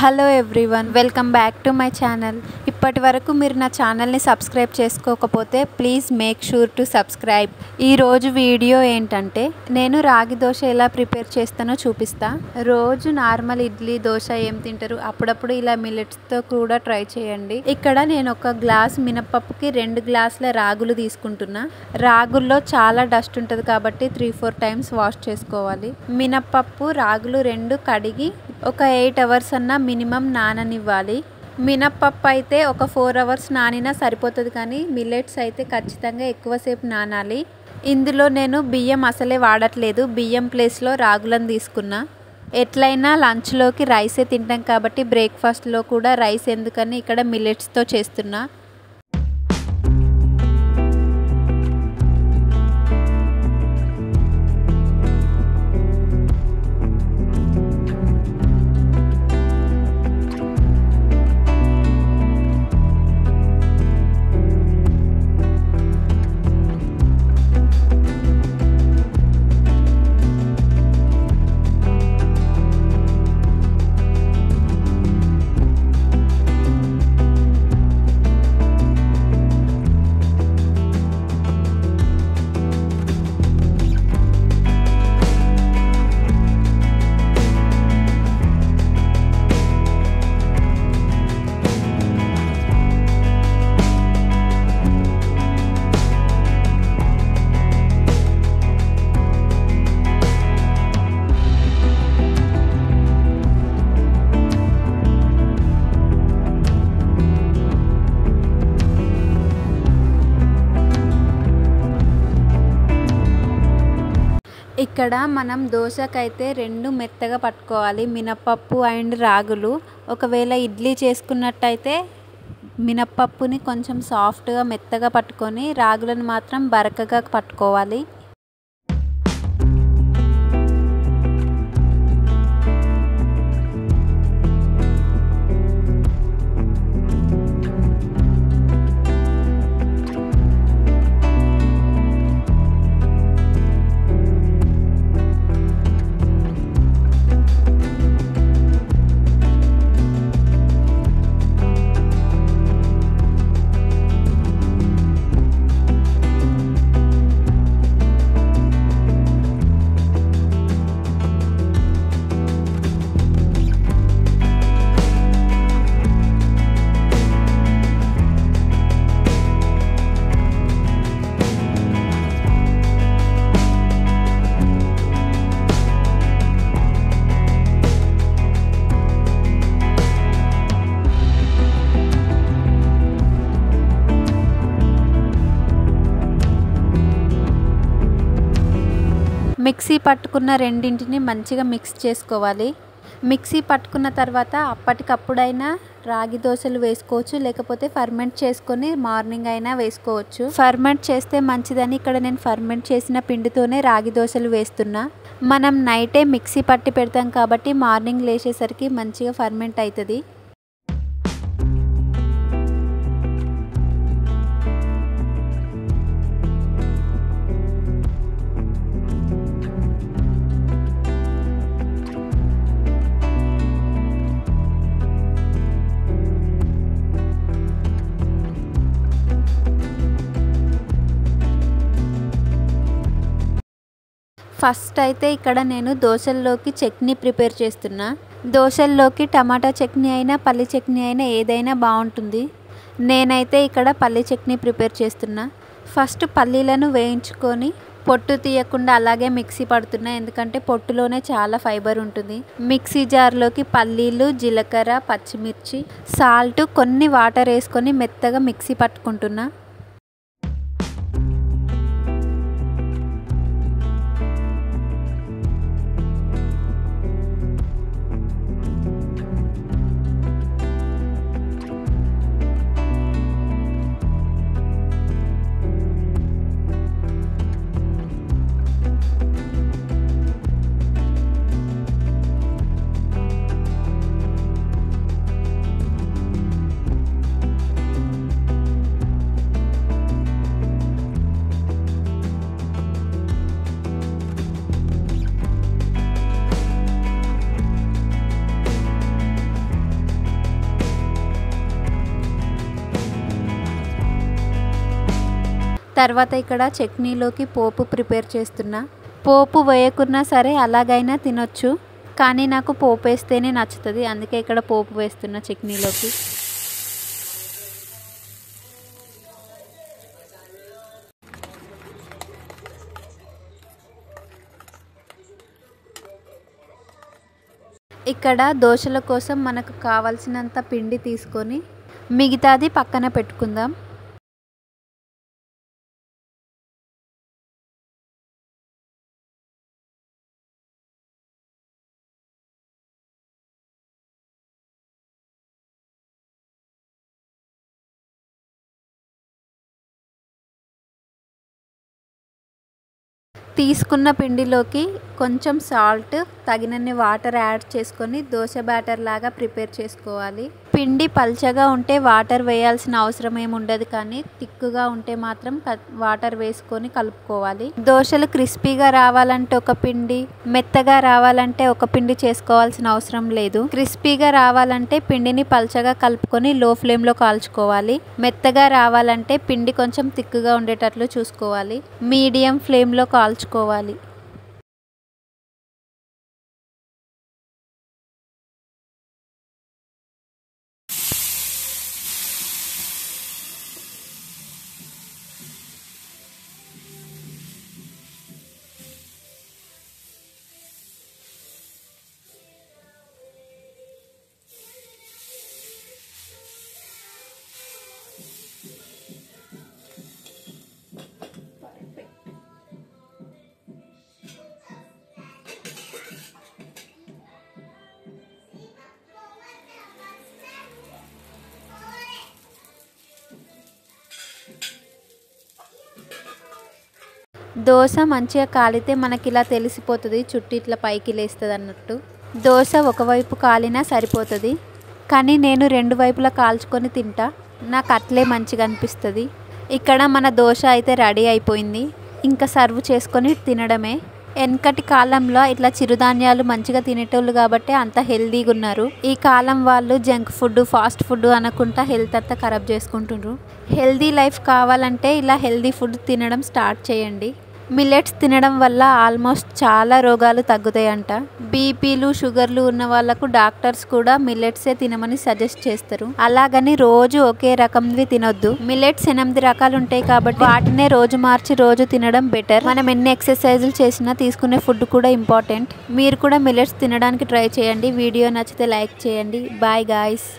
Hello everyone, welcome back to my channel. ఇప్పటి వరకు మీరు నా ఛానల్ని సబ్స్క్రైబ్ చేసుకోకపోతే please make sure to subscribe. ఈరోజు వీడియో ఏంటంటే నేను రాగి దోశ ఎలా ప్రిపేర్ చేస్తానో చూపిస్తా. రోజు నార్మల్ ఇడ్లీ దోశ ఏం తింటారు, అప్పుడప్పుడు ఇలా మిల్లెట్స్తో కూడా ట్రై చేయండి. ఇక్కడ నేను ఒక గ్లాస్ మినపప్పుకి 2 గ్లాసుల రాగులు తీసుకుంటున్నా. రాగుల్లో చాలా డస్ట్ ఉంటుంది కాబట్టి 3-4 టైమ్స్ వాష్ చేసుకోవాలి. మినపప్పు రాగులు 2 కడిగి ఒక 8 అవర్స్ అన్నా మినిమం నాననివ్వాలి. మినప్పప్పు అయితే ఒక 4 అవర్స్ నానినా సరిపోతుంది, కానీ మిల్లెట్స్ అయితే ఖచ్చితంగా ఎక్కువసేపు నానాలి. ఇందులో నేను బియ్యం అసలే వాడట్లేదు, బియ్యం ప్లేస్లో రాగులను తీసుకున్నా. ఎట్లయినా లంచ్లోకి రైసే తింటాం కాబట్టి బ్రేక్ఫాస్ట్లో కూడా రైస్ ఎందుకని ఇక్కడ మిల్లెట్స్తో చేస్తున్నా. ఇక్కడ మనం దోశకైతే 2 మెత్తగా పట్టుకోవాలి, మినపప్పు అండ్ రాగులు. ఒకవేళ ఇడ్లీ చేసుకున్నట్టయితే మినపప్పుని కొంచెం సాఫ్ట్గా మెత్తగా పట్టుకొని రాగులను మాత్రం బరకగా పట్టుకోవాలి. మిక్సీ పట్టుకున్న రెండింటిని మంచిగా మిక్స్ చేసుకోవాలి. మిక్సీ పట్టుకున్న తర్వాత అప్పటికప్పుడైనా రాగి దోశలు వేసుకోవచ్చు, లేకపోతే ఫర్మెంట్ చేసుకొని మార్నింగ్ అయినా వేసుకోవచ్చు. ఫర్మెంట్ చేస్తే మంచిదని ఇక్కడ నేను ఫర్మెంట్ చేసిన పిండితోనే రాగి దోశలు వేస్తున్నా. మనం నైటే మిక్సీ పట్టి పెడతాం కాబట్టి మార్నింగ్ లేచేసరికి మంచిగా ఫర్మెంట్ అవుతుంది. ఫస్ట్ అయితే ఇక్కడ నేను దోశల్లోకి చట్నీ ప్రిపేర్ చేస్తున్నా. దోశల్లోకి టమాటా చట్నీ అయినా పల్లి చట్నీ అయినా ఏదైనా బాగుంటుంది. నేనైతే ఇక్కడ పల్లి చట్నీ ప్రిపేర్ చేస్తున్నా. ఫస్ట్ పల్లీలను వేయించుకొని పొట్టు తీయకుండా అలాగే మిక్సీ పడుతున్నా, ఎందుకంటే పొట్టులోనే చాలా ఫైబర్ ఉంటుంది. మిక్సీ జార్లోకి పల్లీలు, జీలకర్ర, పచ్చిమిర్చి, సాల్ట్, కొన్ని వాటర్ వేసుకొని మెత్తగా మిక్సీ పట్టుకుంటున్నా. తర్వాత ఇక్కడ చట్నీలోకి పోపు ప్రిపేర్ చేస్తున్నా. పోపు వేయకున్నా సరే అలాగైనా తినొచ్చు, కానీ నాకు పోపు వేస్తేనే నచ్చుతుంది, అందుకే ఇక్కడ పోపు వేస్తున్నా చట్నీలోకి. ఇక్కడ దోశల కోసం మనకు కావాల్సినంత పిండి తీసుకొని మిగతాది పక్కన పెట్టుకుందాం. తీసుకున్న పిండిలోకి కొంచెం సాల్ట్, తగినన్ని వాటర్ యాడ్ చేసుకొని దోశ బ్యాటర్ లాగా ప్రిపేర్ చేసుకోవాలి. పిండి పల్చగా ఉంటే వాటర్ వేయాల్సిన అవసరం ఏమి ఉండదు, కానీ తిక్కుగా ఉంటే మాత్రం వాటర్ వేసుకొని కలుపుకోవాలి. దోశలు క్రిస్పీగా రావాలంటే ఒక పిండి, మెత్తగా రావాలంటే ఒక పిండి చేసుకోవాల్సిన అవసరం లేదు. క్రిస్పీగా రావాలంటే పిండిని పల్చగా కలుపుకొని లో ఫ్లేమ్లో కాల్చుకోవాలి. మెత్తగా రావాలంటే పిండి కొంచెం తిక్కుగా ఉండేటట్లు చూసుకోవాలి. మీడియం ఫ్లేమ్లో కాల్చుకోవాలి. దోశ మంచిగా కాలితే మనకి ఇలా తెలిసిపోతుంది, చుట్టూ ఇట్లా పైకి లేస్తుంది అన్నట్టు. దోశ ఒకవైపు కాలినా సరిపోతుంది, కానీ నేను రెండు వైపులా కాల్చుకొని తింటా, నాకు అట్లే మంచిగా అనిపిస్తుంది. ఇక్కడ మన దోశ అయితే రెడీ అయిపోయింది, ఇంకా సర్వ్ చేసుకొని తినడమే. వెనకటి కాలంలో ఇట్లా చిరుధాన్యాలు మంచిగా తినేటోళ్ళు కాబట్టి అంత హెల్దీగా ఉన్నారు. ఈ కాలం వాళ్ళు జంక్ ఫుడ్, ఫాస్ట్ ఫుడ్ అనుకుంటా హెల్త్ అంతా ఖరాబ్ చేసుకుంటున్నారు. హెల్దీ లైఫ్ కావాలంటే ఇలా హెల్దీ ఫుడ్ తినడం స్టార్ట్ చేయండి. మిల్లెట్స్ తినడం వల్ల ఆల్మోస్ట్ చాలా రోగాలు తగ్గుతాయంట. బీపీలు, షుగర్లు ఉన్న వాళ్ళకు డాక్టర్స్ కూడా మిల్లెట్సే తినమని సజెస్ట్ చేస్తారు. అలాగని రోజు ఒకే రకంవి తినొద్దు. మిల్లెట్స్ 8 రకాలు ఉంటాయి కాబట్టి వాటినే రోజు మార్చి రోజు తినడం బెటర్. మనం ఎన్ని ఎక్సర్సైజులు చేసినా తీసుకునే ఫుడ్ కూడా ఇంపార్టెంట్. మీరు కూడా మిల్లెట్స్ తినడానికి ట్రై చేయండి. వీడియో నచ్చితే లైక్ చేయండి. Bye guys.